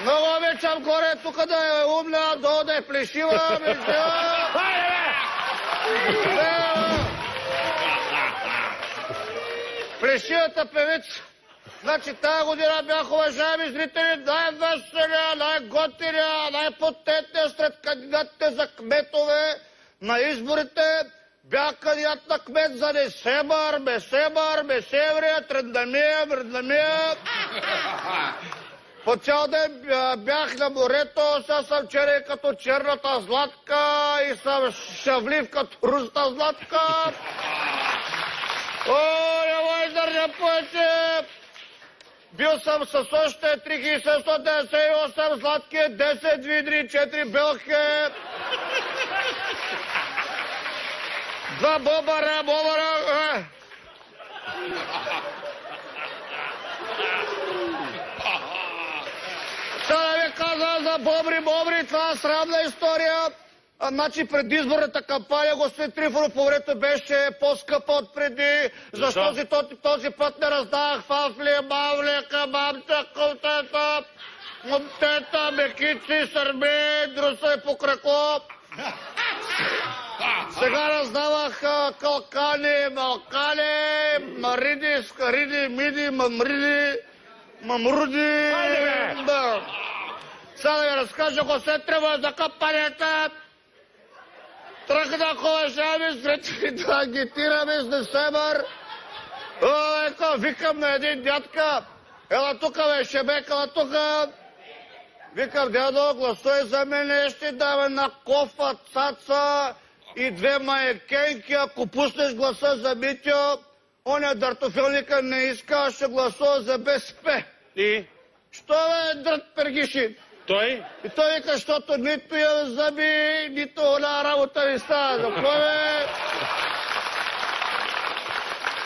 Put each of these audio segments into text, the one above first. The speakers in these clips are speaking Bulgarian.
Много обичам горе, тук да е умна, долу да е плешива, плешивата певица. Значи тая година бях, уважаеми зрители, най-веселия, най-готиния, най-потентния сред кандидатите за кметове на изборите. Бях кандидат на кмет за Несебър, Месеврия, Трендамия, Мрендамия. По цял ден бях на морето, сега съм черен като черната златка и съм шавлив като русата златка. О, не мога издържа повече! Бил съм с още 3798 златки, 10 видри, 4 белки, 2 бобара. Сега да ви казвам за бобри, това е срамна история. Значи предизборната кампания, господин Трифонов, по времето беше по-скъпа от преди. Защо този път не раздавах фафли, мавли, кабамча, комтета, мекици, сърби, друса и по крако. Сега раздавах калкани, малкани, мариди, скариди, миди, мамриди, мамруди. Сега да ви разкажа, господин Трифонов, за кампанията. Тръгнах, уважаеми зрители, да агитираме с Несебър. Викам на един дядка, ела тука, бе, шебек, ела тука. Викам, дядо, гласуй за мене, ще дам една кофа, цаца и 2 майкенки, ако пуснеш гласа за Митьо. Оня дъртофилника не иска, ще гласува за БСП. И? Що бе, дрът пергиши? Той? И той вика, защото нито я зъби, нито оля работа ми става. За кой бе?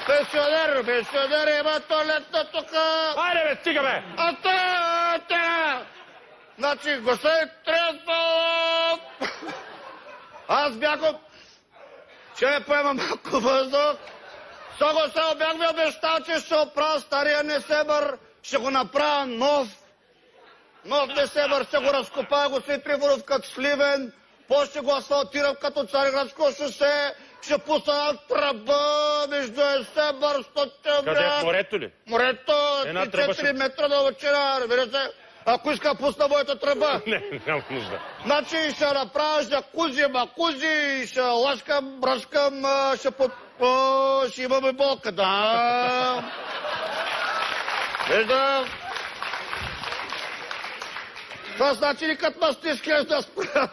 Пенсионер, има туалетна тука. Айде бе, стига бе! Значи, господин Трифонов! Аз бях че не поема малко въздух. Само бях ви обещал, че ще оправя стария Несебър, ще го направя нов Несебър, ще го разкопая, господин Трифонов, като Сливен, после ще го асфалтирам като Цариградско шосе, ще пусна тръба между Несебър, Стотен бряг. Къде? В морето ли? Морето, 4 метра дълбочина, разбира се. Ако иска, пусна моята тръба. Не, няма нужда. Значи ще направя жакузи, макузи, ще лашкам, брашкам, ще имаме болка, да. Виждам. Това значи ли като мастишки да спра?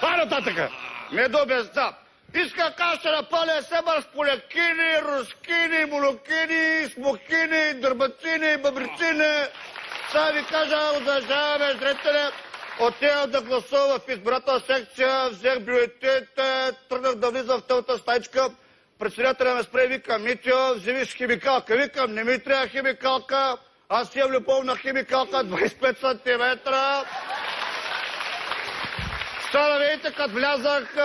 Ай нататъка! Не до безда. Иска каша на пълния Себър с полекини, рускини, молокини, смокини, дърбацини, бъбрицини. Сега ви кажа, уважаеми зрители, отидах да гласува в избирателна секция, взех бюлетините, тръгнах да влизам в тълта стайчка. Председателя ме спре и вика, Митьо, вземиш химикалка. Викам, не ми трябва химикалка. Аз имам любовна химикалка 25 сантиметра. Сега да видите, като влязах,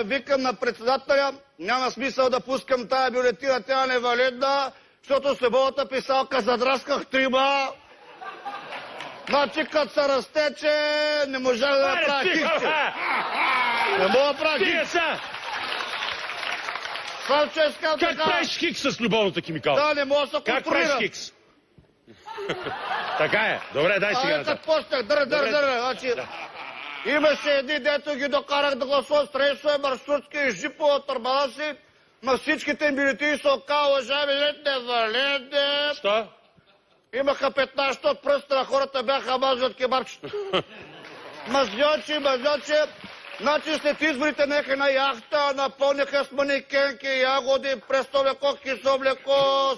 викам на председателя, няма смисъл да пускам тая бюлетина, тя не е валидна, защото с любовната писалка задрасках 3. Значи, като се разтече, не можа да направя хикче. Не мога да правя хикче. Само че искам така... Как правиш хикс с любовната химикалка? Да, не мога да се контролира. Как правиш хикс? Така е. Добре, дай сега. Като почнах, дър. Значи, имаше един, дето ги докарах да гласуват стресове, маршрутски и жипове, търбаласи. На всичките им бюлетини се оказа, уважаеми, валидни. Що? Имаха 15 от пръста на хората, бяха мазни от кебабчета. Мазньочи. Значи след изборите неха на яхта, напълняха с манекенки, ягоди, престо млеко, кисело млеко,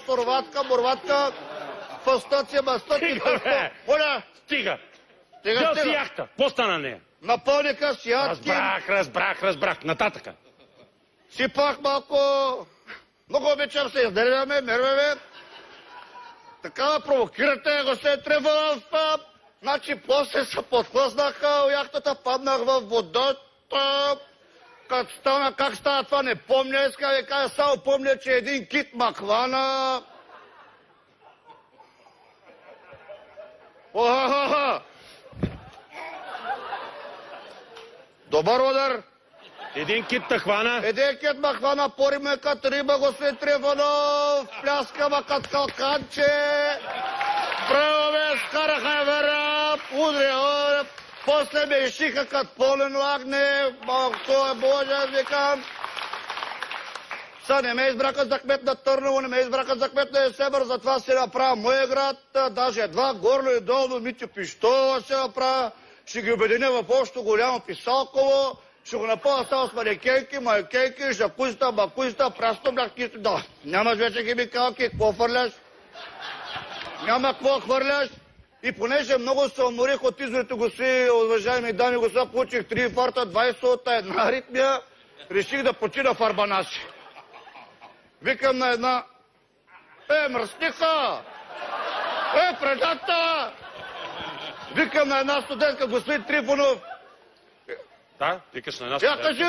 сурватка, мурватка, фастъци, мастъци, Оля! Стига! Дел си яхта. Какво стана нея? Напълниха с ядки. Разбрах. Нататъка. Сипах малко. Много обичам се, издървяме, мерваме. Така провокирате, господин Трифонов. Значи после се подхлъзнаха, яхтата паднах във водата. Как стана това не помня, иска да ви кажа, само помня, че един кит ма хвана. Добър удар. Един кит те хвана. Един кит ме хвана, пори ме като риба, господин Трифонов. Пляска ме като калканче. Право ме скараха вера. Удря. После ме изшиха като полено агне. Той е Боже, викам. Са не ме избраха за кмет на Търново, не ме избраха за кмет на Есебър, затова се направя моя град. Даже едва горло и долу Митю Пищова се направя. Ще ги обединя в общо голямо Писалково. Ще го напълня само с манекенки, майкенки, жакузита, бакузита, прасно бляхките. Да, нямаш вече химикалки, какво хвърляш? Няма какво хвърляш. И понеже много се уморих от изборите, господи, уважаеми дами и господа, получих 3 инфаркта, 20 от една аритмия, реших да почина в Арбанаси. Викам на една: мръсника! Предата! Викам на една студентка, господин Трифонов. Да, викаш на една студентка. Я кажи,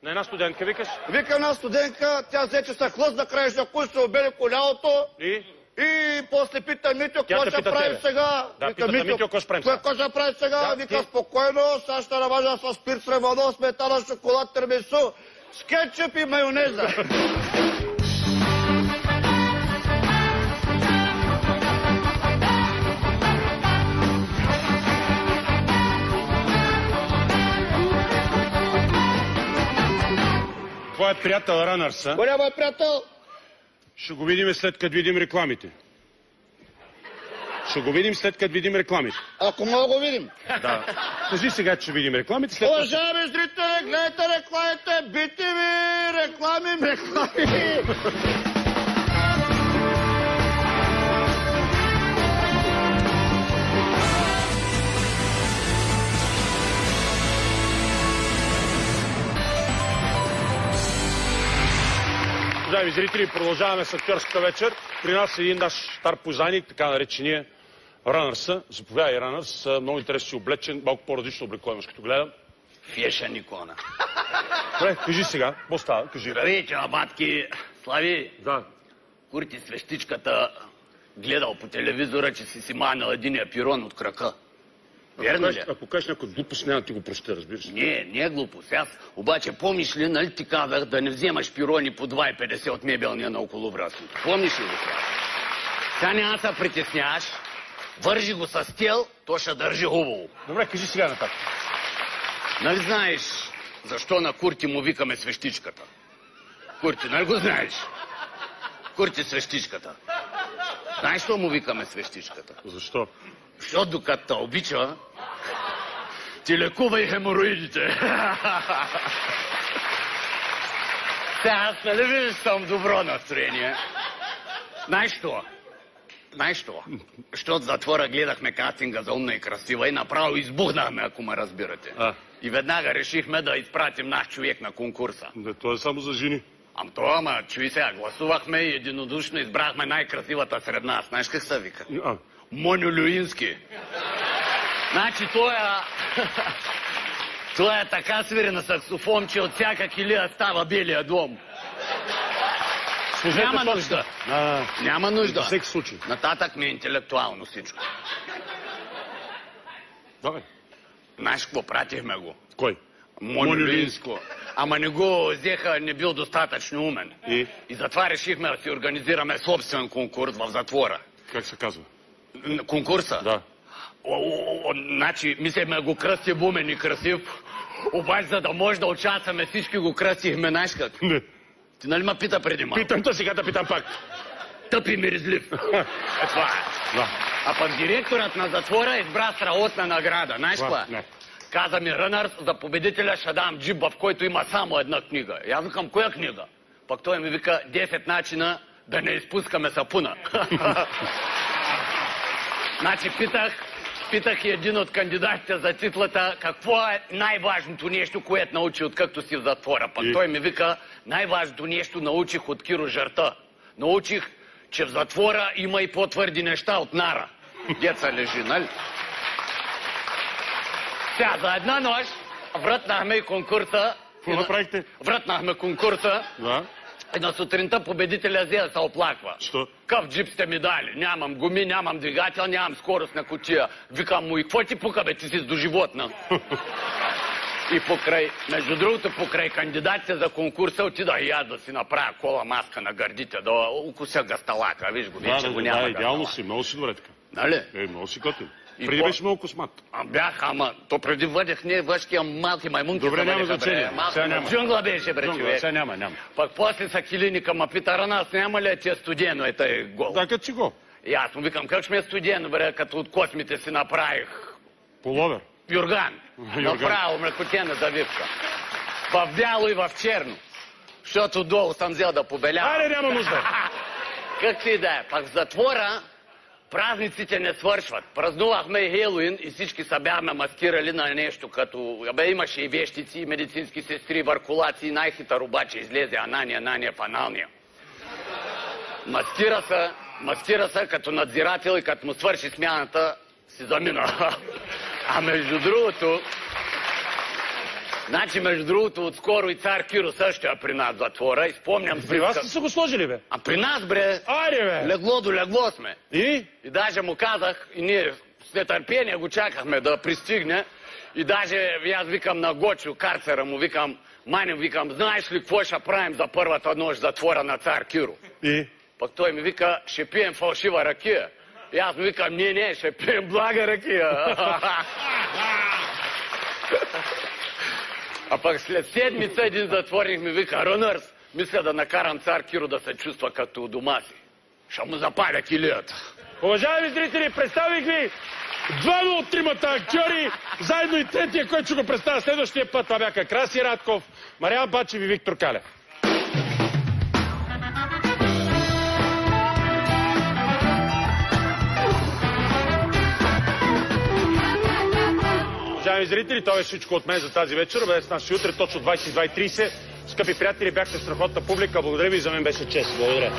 на една студентка викаш? Викам на студентка, тя взе, че се хлъзна край жакуз, се обели колялото. И после пита Митю, какво ще прави сега? Да, питата Митю, какво ще прави сега? Какво ще прави сега? Вика, спокойно, сега ще наважа с спирт, сребано, сметана, шоколад, термису, с кетчуп и майонеза. Твоят приятел Ранърса. Коля мой приятел? Ще го видим след като видим рекламите. Ще го видим след като видим рекламите. Ако мога го видим. Да. Кажи сега, че ще видим рекламите. След... Уважаеми зрители, гледайте рекламите, BTV, реклами. Уважаеми зрители, продължаваме с актьорската вечер. При нас е един наш стар познайник, така наречения Ранърса. Заповядай, Ранърс. Много интересно си облечен, малко по-различно облекло имаш, като гледам. Фешен икона. Добре, кажи сега, какво става? Кажи. Здравейте, абатки. Слави, Да. Курти свещичката гледал по телевизора, че си манал единия пирон от крака. Верно ли? Ако кажеш някой глупост, няма да ти го проща, разбираш. Не е глупост. Аз обаче помниш ли, нали ти казах да не вземаш пирони по 2,50 от мебелния на околовръстното? Помниш ли го сега? Сега няма се притесняваш, вържи го с тел, то ще държи хубаво. Добре, кажи сега нататък. Нали знаеш защо на Курти му викаме свещичката? Курти, нали го знаеш? Курти свещичката. Знаеш, що му викаме свещичката? Защо? Защото докато те обича, ти лекува и хемороидите. Сега аз нали виждаш, съм добро настроение. Знаеш що? Защото в затвора гледахме кастинга за умна и красива и направо избухнахме, ако ме разбирате. И веднага решихме да изпратим наш човек на конкурса. Не, това е само за жени. Ама чуй сега, гласувахме и единодушно избрахме най-красивата сред нас. Знаеш как се вика? Моню Люински. Значи той е така свири на саксофон, че от всяка килия става Белия дом. Няма нужда. Няма нужда. За всеки случай. Нататък ми е интелектуално всичко. Давай. Знаеш какво, пратихме го? Кой? Моню Люинско. Ама не го взеха, не бил достатъчно умен. И затова решихме да си организираме собствен конкурс в затвора. Как се казва? Конкурса? Да. Значи, мислехме го кръстив, умен и красив. Обаче, за да може да участваме, всички го кръстихме, знаеш как? Не. Ти нали ме пита преди малко? Питам те, сега да питам пак. Тъп и миризлив. Това е. Да. А пък директорът на затвора избра страхотна награда. Знаеш каква? Каза ми Рънърс, за победителя ще дам джип, в който има само една книга. И аз викам, коя книга? Пък той ми вика 10 начина да не изпускаме сапуна. Значи питах и един от кандидатите за титлата какво е най-важното нещо, което научи откакто си в затвора. Пък той ми вика, най-важното нещо научих от Киро Жарта. Научих, че в затвора има и по-твърди неща от нара. Деца лежи, нали? Сега, за една нощ врътнахме и конкурса. Какво направихте? Врътнахме конкурса. Да. И на сутринта победителя взе да се оплаква. Що? Къв джип сте ми дали? Нямам гуми, нямам двигател, нямам скорост на кутия. Викам му, и какво ти пука, бе, ти си с доживотна? И между другото, покрай кандидатите за конкурса отидах и аз да си направя кола маска на гърдите, да укуся гасталака. Виж го, вече го няма. Да, идеално си, много си добре така. Нали? Много си готин. Преди беше много космат. Бях, ама то преди въдех ние въшкия малки маймунки. Добре, няма значение. Сега няма. Джунгла беше, бре, човек. Сега няма. Пък после са килиника ма пита, Ранас, няма ли ти е студено, е тъй гол? Да, като си го. И аз му викам, как ще ми е студено, бре, като от космите си направих. Половер. Юрган. Направо млекотена завивка. В бяло и в черно. Защото долу съм взел да побелявам. Аре, няма нужда. Как ти да е? Пак в затвора празниците не свършват. Празнувахме и Хелуин и всички са бяхме маскирали на нещо, като... Имаше и вещици, и медицински сестри, варкулаци, най-хитър обаче излезе Анания, Фаналния. Маскира се като надзирател и като му свърши смяната, си замина. А между другото, отскоро и цар Киро също е при нас в затвора и спомням си... При вас ли са го сложили, бе? А при нас, бре, Аре, бе! легло до легло сме. И? И даже му казах, и ние с нетърпение го чакахме да пристигне, и даже аз викам на Гочо, карцера му, викам, Маню, викам, знаеш ли какво ще правим за първата нощ в затвора на цар Киро? И? Пък той ми вика, ще пием фалшива ракия. И аз му викам, не, ще пием блага ракия. А пък след седмица един затворник ми вика, Рънърс, мисля да накарам цар Киро да се чувства като у дома си. Ще му запаля килията. Уважаеми зрители, представих ви двама от тримата актьори, заедно и третия, който ще го представя следващия път. Това бяха Краси Радков, Мариан Бачев и Виктор Калев. Уважаеми зрители, това е всичко от мен за тази вечер. Бъдете с нас утре, точно 22:30. Скъпи приятели, бяхте страхотна публика. Благодаря ви, за мен беше чест. Благодаря.